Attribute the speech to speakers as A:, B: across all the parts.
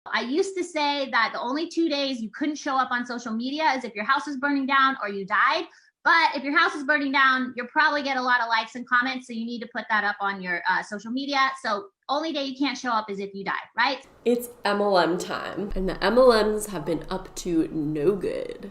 A: I used to say that the only 2 days you couldn't show up on social media is if your house was burning down or you died. But if your house is burning down, you'll probably get a lot of likes and comments. So you need to put that up on your social media. So only day you can't show up is if you die, right?
B: It's MLM time, and the MLMs have been up to no good.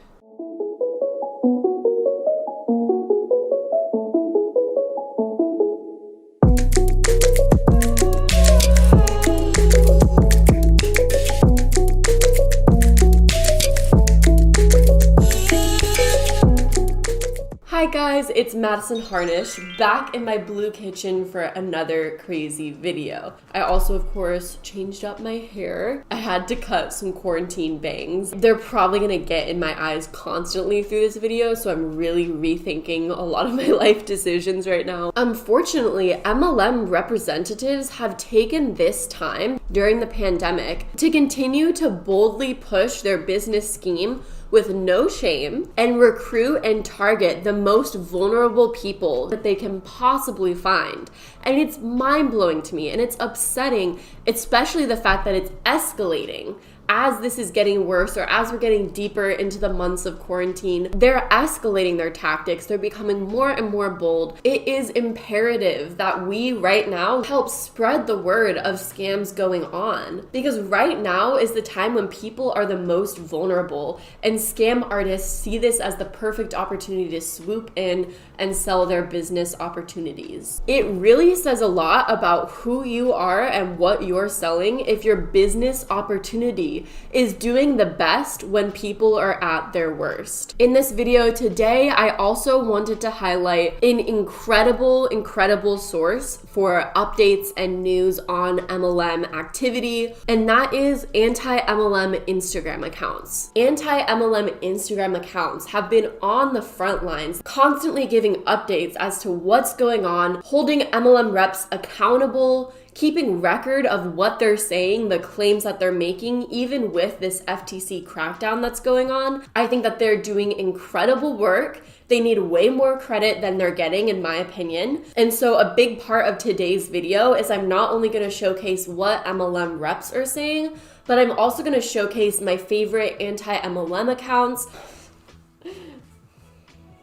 B: Hi guys, it's Madison Harnish, back in my blue kitchen for another crazy video. I also, of course, changed up my hair. I had to cut some quarantine bangs. They're probably gonna get in my eyes constantly through this video, so I'm really rethinking a lot of my life decisions right now. Unfortunately, MLM representatives have taken this time during the pandemic to continue to boldly push their business scheme with no shame and recruit and target the most vulnerable people that they can possibly find. And it's mind-blowing to me, and it's upsetting, especially the fact that it's escalating as this is getting worse, or as we're getting deeper into the months of quarantine. They're escalating their tactics. They're becoming more and more bold. It is imperative that we right now help spread the word of scams going on, because right now is the time when people are the most vulnerable, and scam artists see this as the perfect opportunity to swoop in and sell their business opportunities. It really says a lot about who you are and what you're selling if your business opportunity is doing the best when people are at their worst. In this video today, I also wanted to highlight an incredible source for updates and news on MLM activity, and that is anti-MLM Instagram accounts. Anti-MLM Instagram accounts have been on the front lines, constantly giving updates as to what's going on, holding MLM reps accountable, keeping record of what they're saying, the claims that they're making, even with this FTC crackdown that's going on. I think that they're doing incredible work. They need way more credit than they're getting, in my opinion. And so a big part of today's video is I'm not only going to showcase what MLM reps are saying, but I'm also going to showcase my favorite anti-MLM accounts.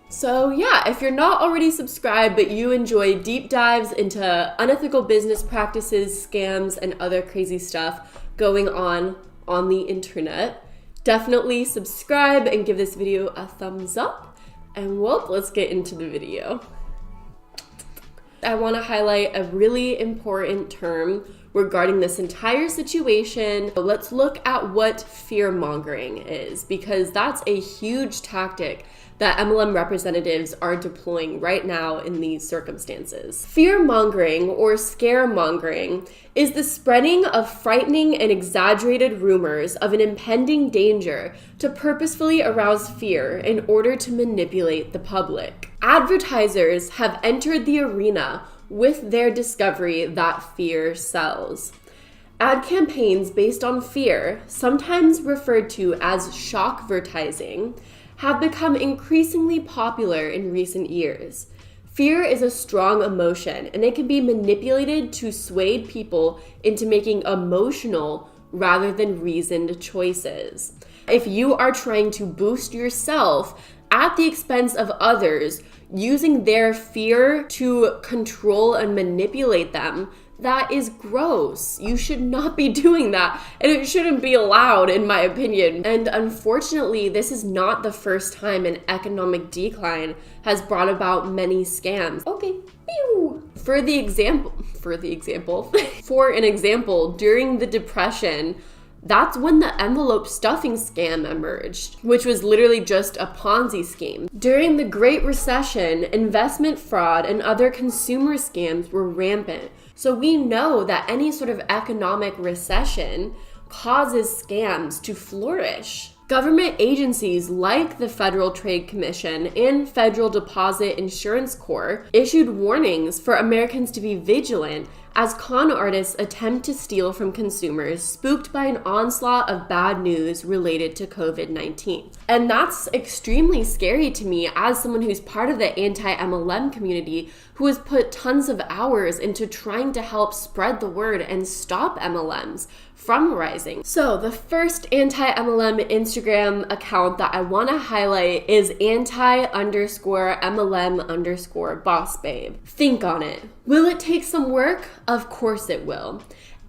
B: So yeah, if you're not already subscribed but you enjoy deep dives into unethical business practices, scams, and other crazy stuff going on the internet, definitely subscribe and give this video a thumbs up. And well, let's get into the video. I want to highlight a really important term regarding this entire situation. Let's look at what fear-mongering is, because that's a huge tactic that MLM representatives are deploying right now in these circumstances. Fear-mongering or scaremongering is the spreading of frightening and exaggerated rumors of an impending danger to purposefully arouse fear in order to manipulate the public. Advertisers have entered the arena with their discovery that fear sells. Ad campaigns based on fear, sometimes referred to as shockvertising, have become increasingly popular in recent years. Fear is a strong emotion, and it can be manipulated to sway people into making emotional rather than reasoned choices. If you are trying to boost yourself at the expense of others, using their fear to control and manipulate them, that is gross. You should not be doing that, and it shouldn't be allowed, in my opinion. And unfortunately, this is not the first time an economic decline has brought about many scams. Okay, pew. For an example, during the Depression, that's when the envelope stuffing scam emerged, which was literally just a Ponzi scheme. During the Great Recession, investment fraud and other consumer scams were rampant. So we know that any sort of economic recession causes scams to flourish. Government agencies like the Federal Trade Commission and Federal Deposit Insurance Corps issued warnings for Americans to be vigilant as con artists attempt to steal from consumers spooked by an onslaught of bad news related to COVID-19. And that's extremely scary to me as someone who's part of the anti-MLM community who has put tons of hours into trying to help spread the word and stop MLMs from rising. So the first anti-MLM Instagram account that I want to highlight is anti_MLM_bossbabe. Think on it. Will it take some work? Of course it will.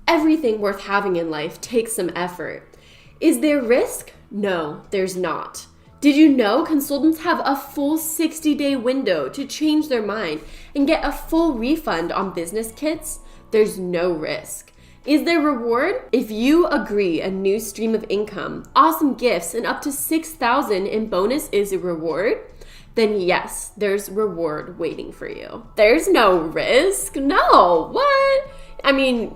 B: Everything worth having in life takes some effort. Is there risk? No, there's not. Did you know consultants have a full 60-day window to change their mind and get a full refund on business kits? There's no risk. Is there reward? If you agree a new stream of income, awesome gifts, and up to $6,000 in bonus is a reward, then yes, there's reward waiting for you. There's no risk. No, what? I mean,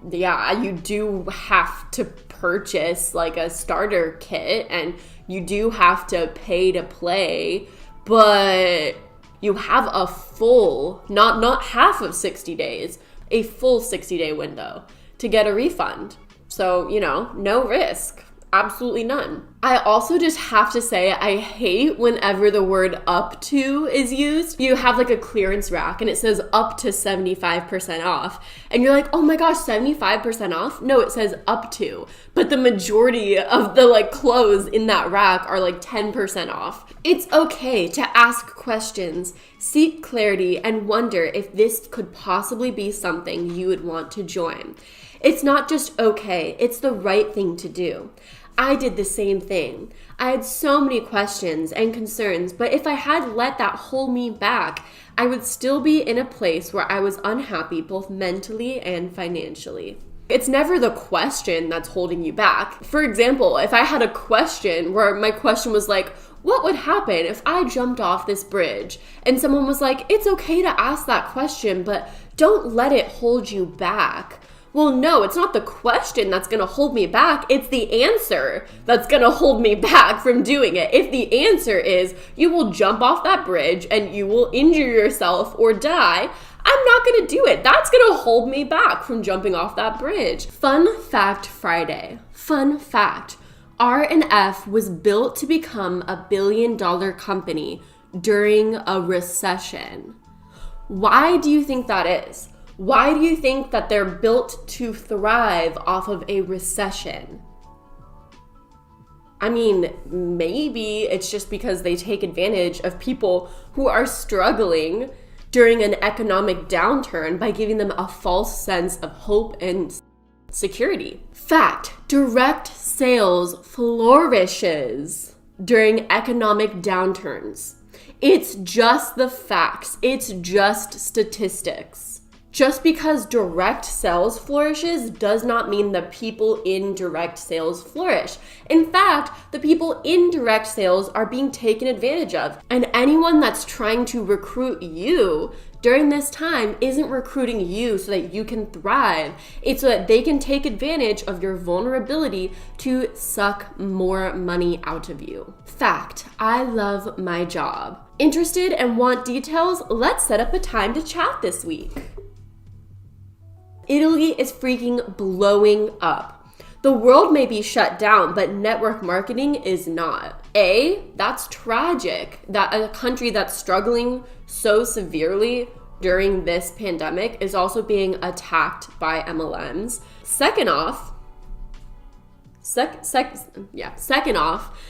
B: yeah, you do have to purchase like a starter kit and you do have to pay to play, but you have a full, not half of 60 days, a full 60-day window to get a refund. So, no risk. Absolutely none. I also just have to say, I hate whenever the word up to is used. You have like a clearance rack and it says up to 75% off. And you're like, oh my gosh, 75% off? No, it says up to. But the majority of the like clothes in that rack are like 10% off. It's okay to ask questions, seek clarity, and wonder if this could possibly be something you would want to join. It's not just okay, it's the right thing to do. I did the same thing. I had so many questions and concerns, but if I had let that hold me back, I would still be in a place where I was unhappy both mentally and financially. It's never the question that's holding you back. For example, if I had a question where my question was like, what would happen if I jumped off this bridge? And someone was like, it's okay to ask that question, but don't let it hold you back. Well, no, it's not the question that's going to hold me back. It's the answer that's going to hold me back from doing it. If the answer is you will jump off that bridge and you will injure yourself or die, I'm not going to do it. That's going to hold me back from jumping off that bridge. Fun fact Friday. Fun fact. R&F was built to become a billion-dollar company during a recession. Why do you think that is? Why do you think that they're built to thrive off of a recession? I mean, maybe it's just because they take advantage of people who are struggling during an economic downturn by giving them a false sense of hope and security. Fact, direct sales flourishes during economic downturns. It's just the facts. It's just statistics. Just because direct sales flourishes does not mean the people in direct sales flourish. In fact, the people in direct sales are being taken advantage of. And anyone that's trying to recruit you during this time isn't recruiting you so that you can thrive. It's so that they can take advantage of your vulnerability to suck more money out of you. Fact, I love my job. Interested and want details? Let's set up a time to chat this week. Italy is freaking blowing up. The world may be shut down, but network marketing is not. That's tragic that a country that's struggling so severely during this pandemic is also being attacked by MLMs. Second off,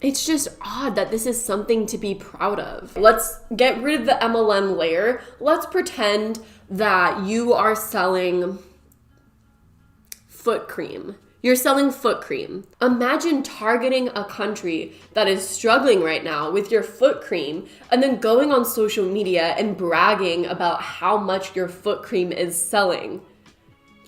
B: it's just odd that this is something to be proud of. Let's get rid of the MLM layer. Let's pretend that you are selling foot cream. You're selling foot cream. Imagine targeting a country that is struggling right now with your foot cream and then going on social media and bragging about how much your foot cream is selling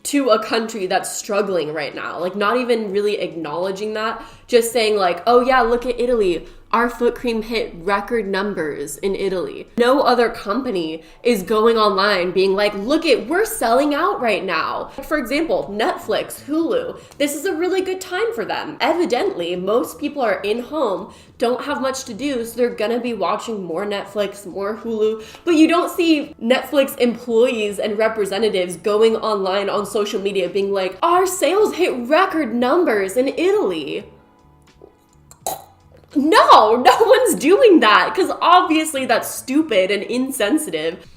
B: to a country that's struggling right now. Like, not even really acknowledging that, just saying like, oh yeah, look at Italy. Our foot cream hit record numbers in Italy. No other company is going online being like, look it, we're selling out right now. For example, Netflix, Hulu, this is a really good time for them. Evidently, most people are in home, don't have much to do, so they're gonna be watching more Netflix, more Hulu, but you don't see Netflix employees and representatives going online on social media being like, our sales hit record numbers in Italy. No one's doing that because obviously that's stupid and insensitive.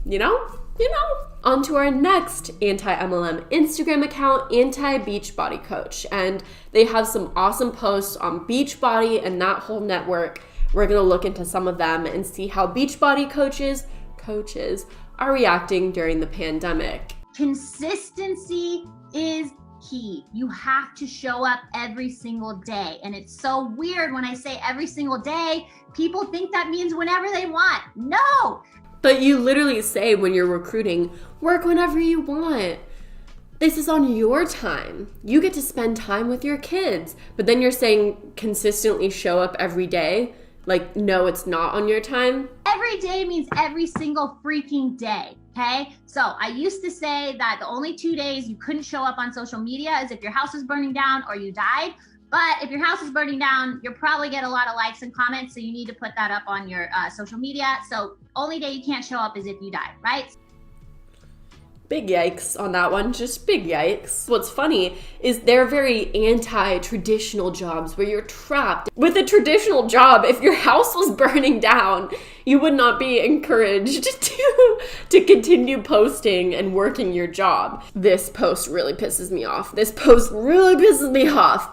B: You know? On to our next anti-MLM Instagram account, Anti-Beachbody Coach. And they have some awesome posts on Beachbody and that whole network. We're going to look into some of them and see how Beachbody coaches are reacting during the pandemic.
A: Consistency is key. You have to show up every single day. And it's so weird when I say every single day, people think that means whenever they want. No!
B: But you literally say when you're recruiting, work whenever you want. This is on your time. You get to spend time with your kids. But then you're saying consistently show up every day. Like, no, it's not on your time.
A: Every day means every single freaking day, okay? So I used to say that the only 2 days you couldn't show up on social media is if your house was burning down or you died. But if your house is burning down, you'll probably get a lot of likes and comments, so you need to put that up on your social media. So only day you can't show up is if you die, right?
B: Big yikes on that one, just big yikes. What's funny is they're very anti-traditional jobs where you're trapped. With a traditional job, if your house was burning down, you would not be encouraged to continue posting and working your job. This post really pisses me off.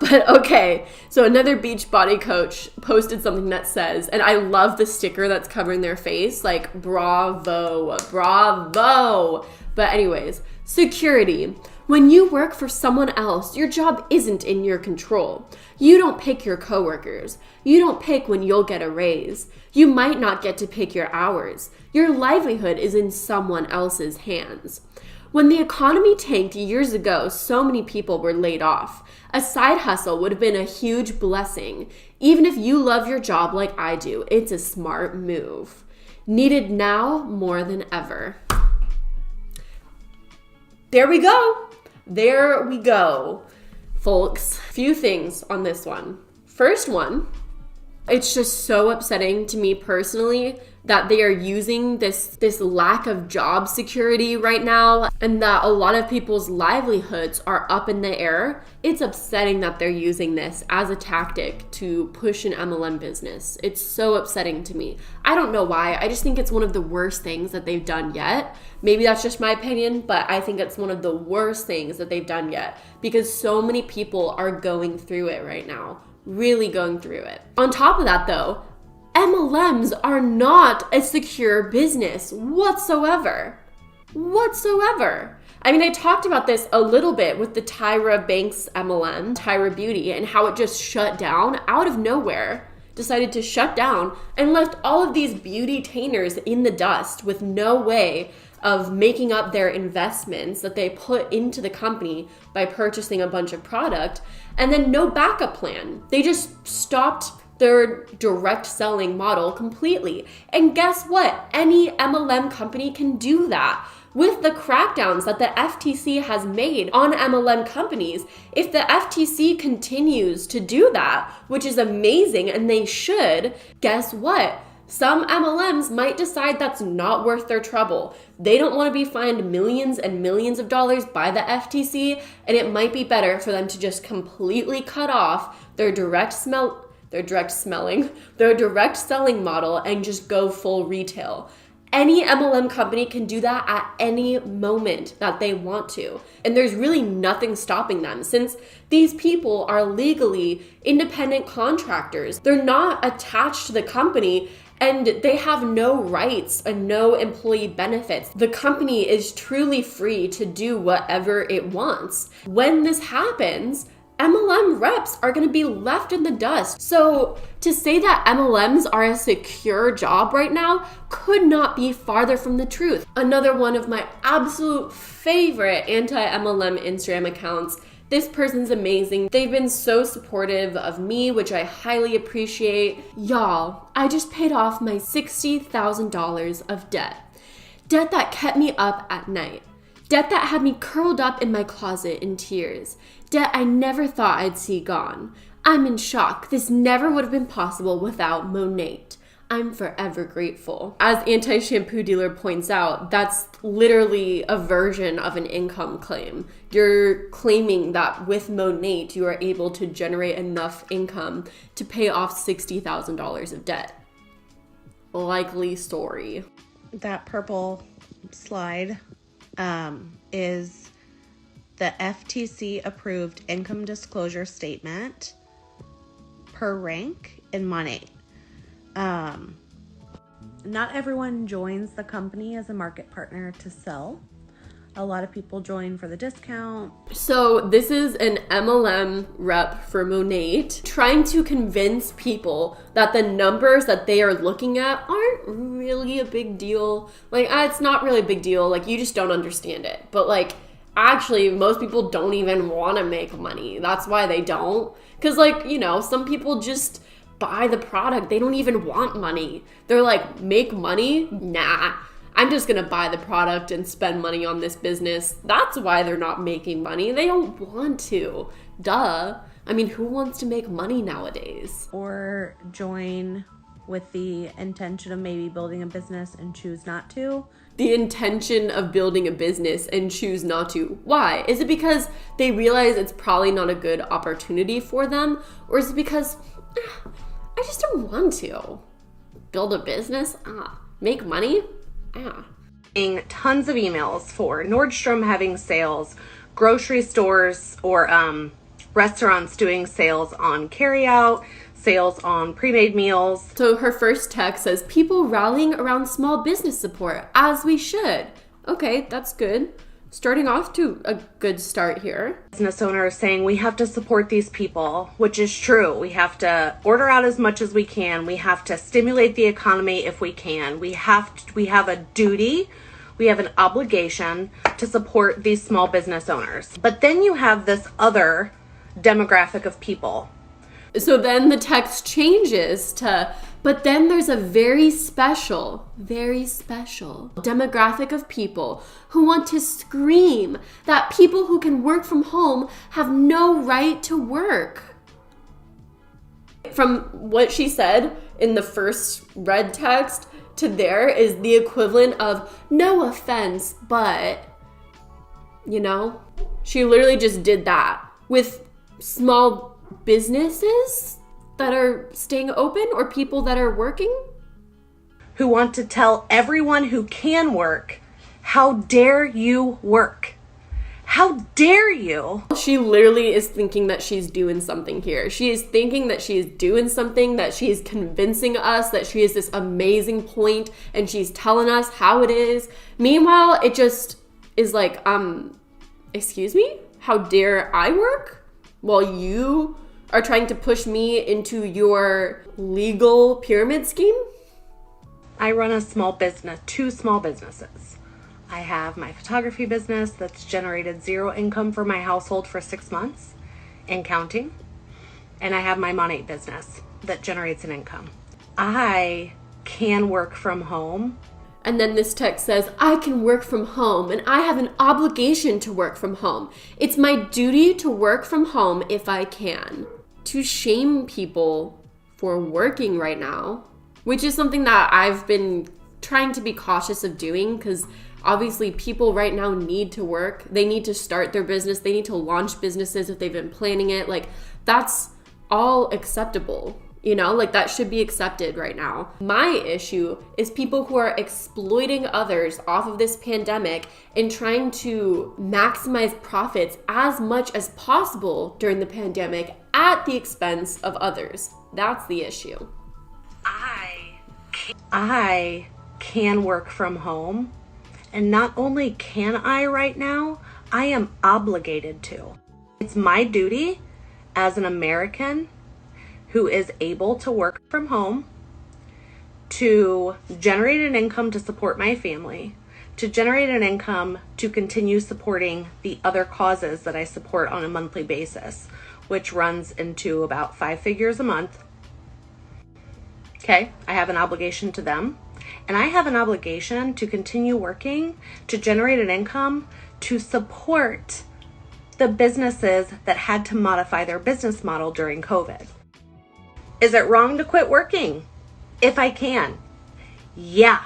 B: But okay. So another Beachbody coach posted something that says, and I love the sticker that's covering their face, like bravo, bravo. But anyways, security. When you work for someone else, your job isn't in your control. You don't pick your coworkers. You don't pick when you'll get a raise. You might not get to pick your hours. Your livelihood is in someone else's hands. When the economy tanked years ago, so many people were laid off. A side hustle would have been a huge blessing. Even if you love your job like I do, it's a smart move. Needed now more than ever. There we go, folks. Few things on this one. First one, it's just so upsetting to me personally that they are using this lack of job security right now and that a lot of people's livelihoods are up in the air. It's upsetting that they're using this as a tactic to push an MLM business. It's so upsetting to me. I don't know why. I just think it's one of the worst things that they've done yet. Maybe that's just my opinion, but I think it's one of the worst things that they've done yet because so many people are going through it right now, really going through it. On top of that though, MLMs are not a secure business whatsoever. I mean, I talked about this a little bit with the Tyra Banks MLM, Tyra Beauty, and how it just shut down out of nowhere, decided to shut down and left all of these beauty-tainers in the dust with no way of making up their investments that they put into the company by purchasing a bunch of product, and then no backup plan. They just stopped their direct selling model completely. And guess what? Any MLM company can do that. With the crackdowns that the FTC has made on MLM companies, if the FTC continues to do that, which is amazing and they should, guess what? Some MLMs might decide that's not worth their trouble. They don't want to be fined millions and millions of dollars by the FTC, and it might be better for them to just completely cut off their direct selling model and just go full retail. Any MLM company can do that at any moment that they want to. And there's really nothing stopping them since these people are legally independent contractors. They're not attached to the company and they have no rights and no employee benefits. The company is truly free to do whatever it wants. When this happens, MLM reps are going to be left in the dust. So to say that MLMs are a secure job right now could not be farther from the truth. Another one of my absolute favorite anti-MLM Instagram accounts. This person's amazing. They've been so supportive of me, which I highly appreciate. Y'all, I just paid off my $60,000 of debt. Debt that kept me up at night. Debt that had me curled up in my closet in tears. Debt I never thought I'd see gone. I'm in shock. This never would have been possible without Monate. I'm forever grateful. As Anti-Shampoo Dealer points out, that's literally a version of an income claim. You're claiming that with Monate, you are able to generate enough income to pay off $60,000 of debt. Likely story.
C: That purple slide, is the FTC approved income disclosure statement per rank in money. Not everyone joins the company as a market partner to sell. A lot of people join for the discount.
B: So this is an MLM rep for Monat trying to convince people that the numbers that they are looking at aren't really a big deal. Like, it's not really a big deal. Like, you just don't understand it. But like, actually, most people don't even want to make money. That's why they don't. Because like, you know, some people just buy the product. They don't even want money. They're like, make money? Nah. I'm just going to buy the product and spend money on this business. That's why they're not making money. They don't want to. Duh. I mean, who wants to make money nowadays?
C: Or join with the intention of maybe building a business and choose not to.
B: The intention of building a business and choose not to. Why? Is it because they realize it's probably not a good opportunity for them? Or is it because I just don't want to build a business? Make money?
C: Tons of emails for Nordstrom having sales, grocery stores or restaurants doing sales on carryout, sales on pre-made meals.
B: So her first text says, people rallying around small business support, as we should. Okay, that's good. Starting off to a good start here.
C: Business owners saying we have to support these people, which is true. We have to order out as much as we can. We have to stimulate the economy if we can. We have a duty, we have an obligation to support these small business owners. But then you have this other demographic of people.
B: So then the text changes to, but then there's a very special demographic of people who want to scream that people who can work from home have no right to work. From what she said in the first red text to there is the equivalent of no offense, but, you know, she literally just did that with small businesses that are staying open or people that are working.
C: Who want to tell everyone who can work, how dare you work? How dare you?
B: She literally is thinking that she's doing something here. She is thinking that she is doing something, that she is convincing us that she is this amazing point and she's telling us how it is. Meanwhile, it just is like, excuse me? How dare I work? While you are trying to push me into your legal pyramid scheme?
C: I run a small business, 2 small businesses. I have my photography business that's generated 0 income for my household for 6 months and counting. And I have my Monat business that generates an income. I can work from home.
B: And then this text says, I can work from home and I have an obligation to work from home. It's my duty to work from home if I can. To shame people for working right now, which is something that I've been trying to be cautious of doing because obviously people right now need to work. They need to start their business. They need to launch businesses if they've been planning it. Like, that's all acceptable. You know, like that should be accepted right now. My issue is people who are exploiting others off of this pandemic and trying to maximize profits as much as possible during the pandemic at the expense of others. That's the issue.
C: I can work from home. And not only can I right now, I am obligated to. It's my duty as an American who is able to work from home to generate an income to support my family, to generate an income to continue supporting the other causes that I support on a monthly basis, which runs into about 5 figures a month. Okay, I have an obligation to them. And I have an obligation to continue working to generate an income to support the businesses that had to modify their business model during COVID. Is it wrong to quit working if I can? Yeah.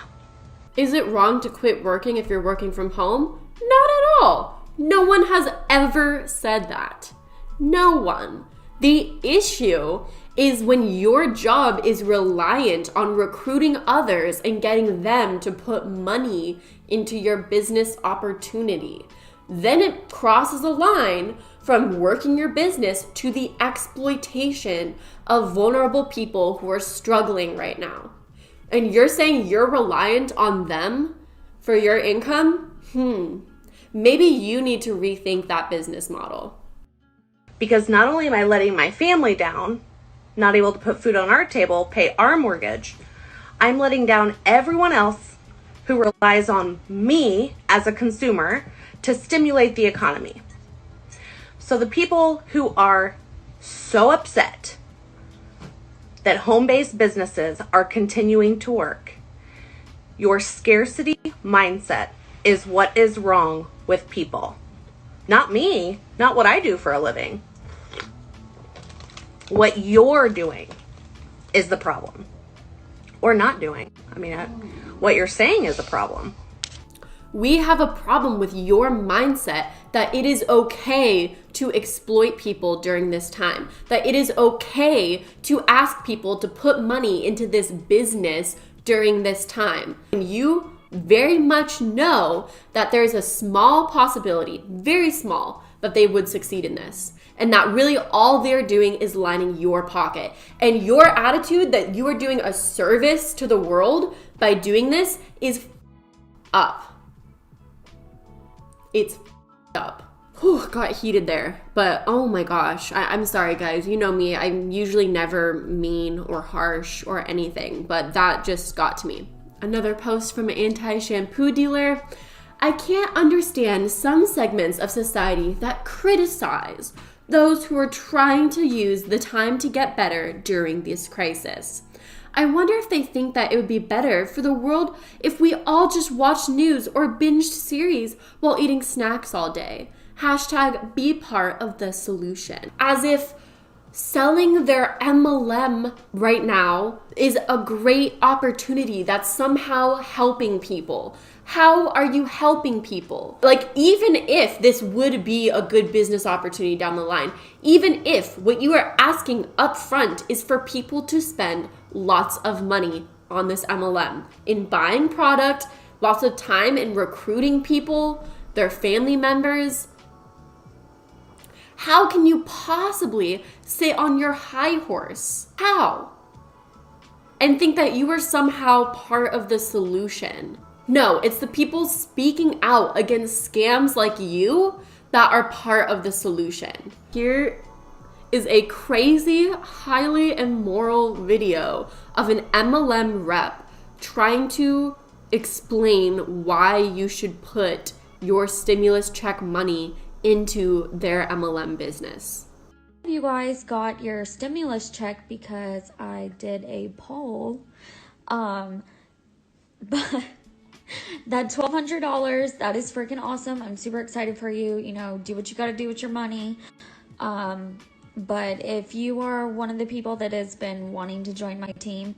B: Is it wrong to quit working if you're working from home? Not at all. No one has ever said that. No one. The issue is when your job is reliant on recruiting others and getting them to put money into your business opportunity. Then it crosses a line from working your business to the exploitation of vulnerable people who are struggling right now. And you're saying you're reliant on them for your income? Maybe you need to rethink that business model.
C: Because not only am I letting my family down, not able to put food on our table, pay our mortgage, I'm letting down everyone else who relies on me as a consumer to stimulate the economy. So the people who are so upset that home-based businesses are continuing to work, your scarcity mindset is what is wrong with people. Not me, not what I do for a living. What you're doing is the problem. Or not doing. What you're saying is a problem.
B: We have a problem with your mindset that it is okay to exploit people during this time, that it is okay to ask people to put money into this business during this time. And you very much know that there's a small possibility, very small, that they would succeed in this. And that really all they're doing is lining your pocket. And your attitude that you are doing a service to the world by doing this is up. It's up. Whew, got heated there. But oh my gosh, I'm sorry guys. You know me, I'm usually never mean or harsh or anything, but that just got to me. Another post from an anti-shampoo dealer. I can't understand some segments of society that criticize those who are trying to use the time to get better during this crisis. I wonder if they think that it would be better for the world if we all just watched news or binged series while eating snacks all day. Hashtag be part of the solution. As if selling their MLM right now is a great opportunity that's somehow helping people. How are you helping people? Like, even if this would be a good business opportunity down the line, even if what you are asking up front is for people to spend lots of money on this MLM, in buying product, lots of time in recruiting people, their family members, how can you possibly sit on your high horse? How? And think that you are somehow part of the solution. No, it's the people speaking out against scams like you that are part of the solution. Here is a crazy, highly immoral video of an MLM rep trying to explain why you should put your stimulus check money into their MLM business.
D: You guys got your stimulus check because I did a poll. But that $1,200, that is freaking awesome. I'm super excited for you. You know, do what you got to do with your money. But if you are one of the people that has been wanting to join my team,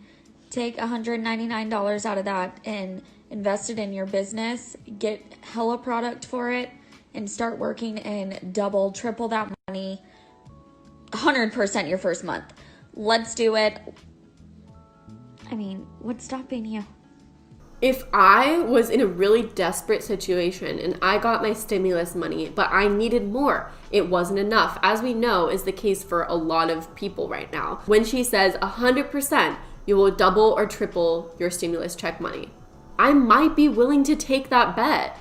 D: take $199 out of that and invest it in your business. Get hella product for it and start working and double, triple that money. 100% your first month. Let's do it. I mean, what's stopping you?
B: If I was in a really desperate situation and I got my stimulus money, but I needed more, it wasn't enough, as we know is the case for a lot of people right now. When she says 100%, you will double or triple your stimulus check money, I might be willing to take that bet.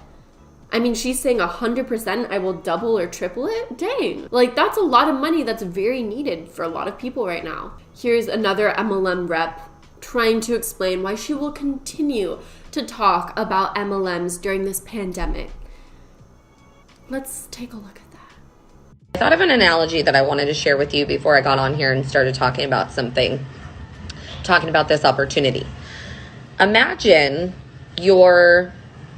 B: I mean, she's saying 100% I will double or triple it? Dang. Like, that's a lot of money that's very needed for a lot of people right now. Here's another MLM rep trying to explain why she will continue to talk about MLMs during this pandemic. Let's take a look at that.
E: I thought of an analogy that I wanted to share with you before I got on here and started talking about this opportunity. Imagine you're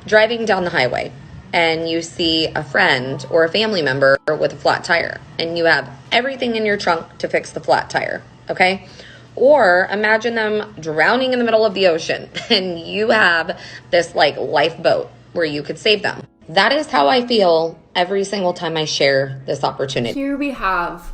E: driving down the highway and you see a friend or a family member with a flat tire and you have everything in your trunk to fix the flat tire, okay? Or imagine them drowning in the middle of the ocean and you have this like lifeboat where you could save them. That is how I feel every single time I share this opportunity.
B: Here we have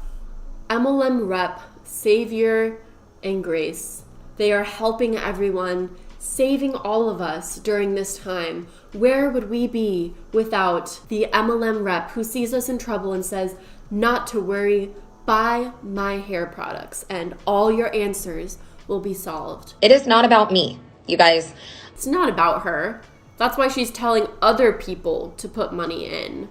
B: MLM rep savior and grace. They are helping everyone, saving all of us during this time. Where would we be without the MLM rep who sees us in trouble and says, not to worry, buy my hair products and all your answers will be solved.
E: It is not about me, you guys.
B: It's not about her. That's why she's telling other people to put money in.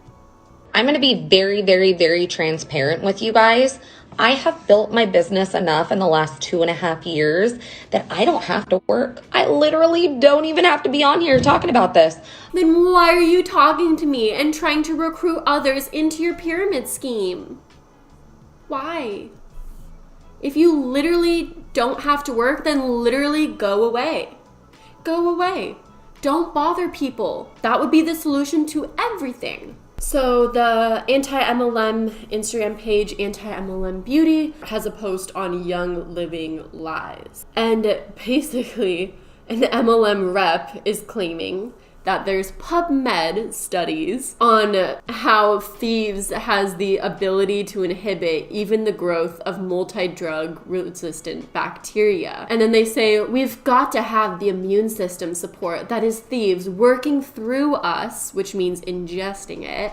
E: I'm going to be very, very, very transparent with you guys. I have built my business enough in the last 2.5 years that I don't have to work. I literally don't even have to be on here talking about this.
B: Then why are you talking to me and trying to recruit others into your pyramid scheme? Why? If you literally don't have to work, then literally go away. Go away. Don't bother people. That would be the solution to everything. So the anti-MLM Instagram page, Anti-MLM Beauty, has a post on Young Living Lies. And basically, an MLM rep is claiming that there's PubMed studies on how thieves has the ability to inhibit even the growth of multi-drug resistant bacteria. And then they say, we've got to have the immune system support, that is thieves working through us, which means ingesting it,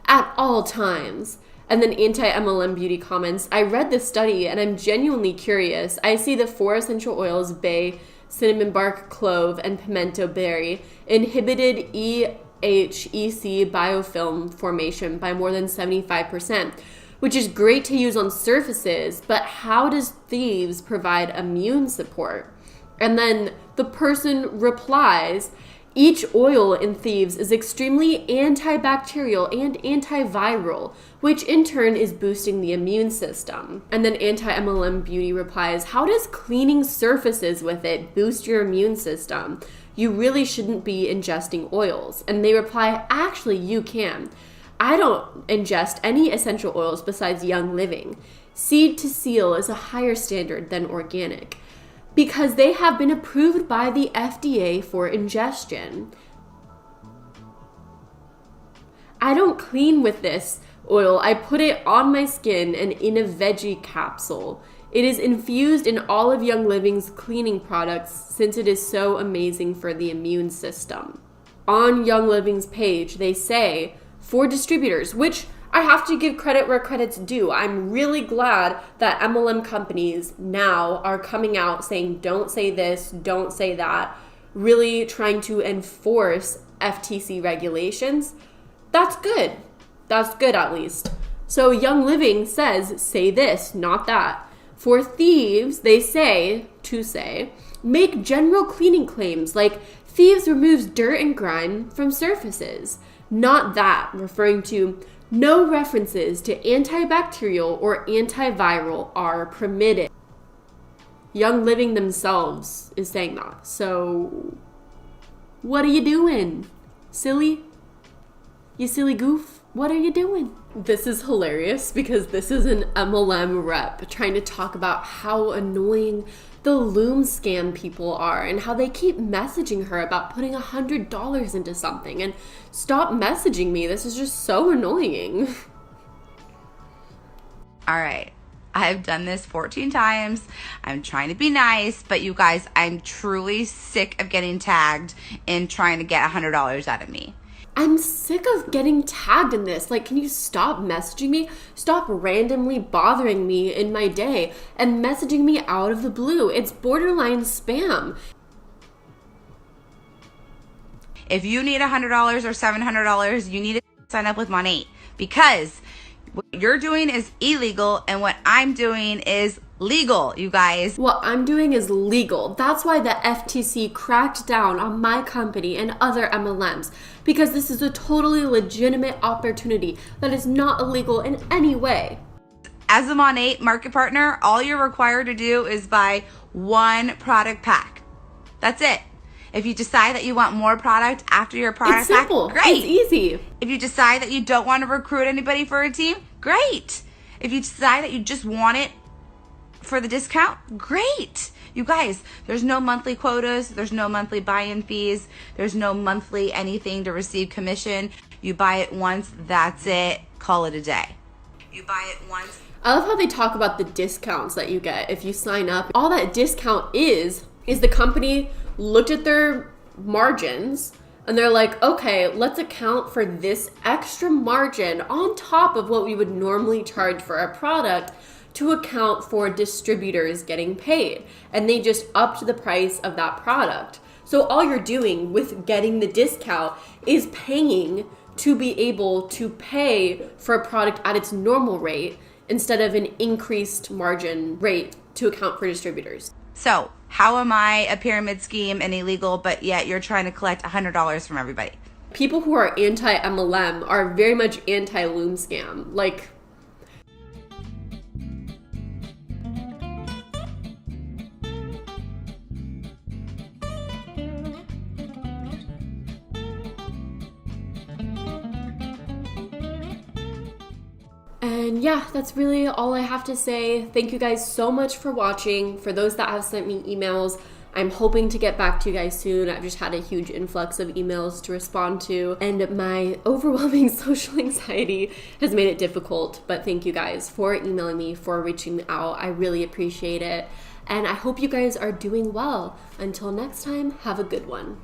B: at all times. And then Anti-MLM Beauty comments, I read this study and I'm genuinely curious. I see the 4 essential oils, bay, cinnamon bark, clove, and pimento berry inhibited EHEC biofilm formation by more than 75%, which is great to use on surfaces, but how does thieves provide immune support? And then the person replies, each oil in thieves is extremely antibacterial and antiviral, which in turn is boosting the immune system. And then Anti-MLM Beauty replies, how does cleaning surfaces with it boost your immune system? You really shouldn't be ingesting oils. And they reply, actually you can. I don't ingest any essential oils besides Young Living. Seed to seal is a higher standard than organic, because they have been approved by the FDA for ingestion. I don't clean with this oil. I put it on my skin and in a veggie capsule. It is infused in all of Young Living's cleaning products since it is so amazing for the immune system. On Young Living's page, they say, for distributors, which I have to give credit where credit's due. I'm really glad that MLM companies now are coming out saying, don't say this, don't say that, really trying to enforce FTC regulations. That's good. That's good, at least. So Young Living says, say this, not that. For thieves, they say, make general cleaning claims like thieves removes dirt and grime from surfaces. Not that, referring to no references to antibacterial or antiviral are permitted. Young Living themselves is saying that. So, what are you doing? Silly? You silly goof? What are you doing? This is hilarious because this is an MLM rep trying to talk about how annoying the Loom scam people are and how they keep messaging her about putting $100 into something. And stop messaging me. This is just so annoying.
F: All right. I've done this 14 times. I'm trying to be nice, but you guys, I'm truly sick of getting tagged and trying to get $100 out of me.
B: I'm sick of getting tagged in this. Like, can you stop messaging me? Stop randomly bothering me in my day and messaging me out of the blue. It's borderline spam.
F: If you need $100 or $700, you need to sign up with Monat, because what you're doing is illegal and what I'm doing is legal, you guys.
B: What I'm doing is legal. That's why the FTC cracked down on my company and other MLMs, because this is a totally legitimate opportunity that is not illegal in any way.
F: As a Monat market partner, all you're required to do is buy one product pack. That's it. If you decide that you want more product after your product
B: It's simple.
F: pack, great.
B: It's easy.
F: If you decide that you don't want to recruit anybody for a team, great. If you decide that you just want it for the discount, great. You guys, there's no monthly quotas, there's no monthly buy-in fees, there's no monthly anything to receive commission. You buy it once, that's it. Call it a day. You buy it once.
B: I love how they talk about the discounts that you get if you sign up. All that discount is the company looked at their margins and they're like, okay, let's account for this extra margin on top of what we would normally charge for our product to account for distributors getting paid. And they just upped the price of that product. So all you're doing with getting the discount is paying to be able to pay for a product at its normal rate instead of an increased margin rate to account for distributors.
F: So how am I a pyramid scheme and illegal, but yet you're trying to collect $100 from everybody?
B: People who are anti-MLM are very much anti-loom scam. Like, and yeah, that's really all I have to say. Thank you guys so much for watching. For those that have sent me emails, I'm hoping to get back to you guys soon. I've just had a huge influx of emails to respond to, and my overwhelming social anxiety has made it difficult. But thank you guys for emailing me, for reaching out. I really appreciate it. And I hope you guys are doing well. Until next time, have a good one.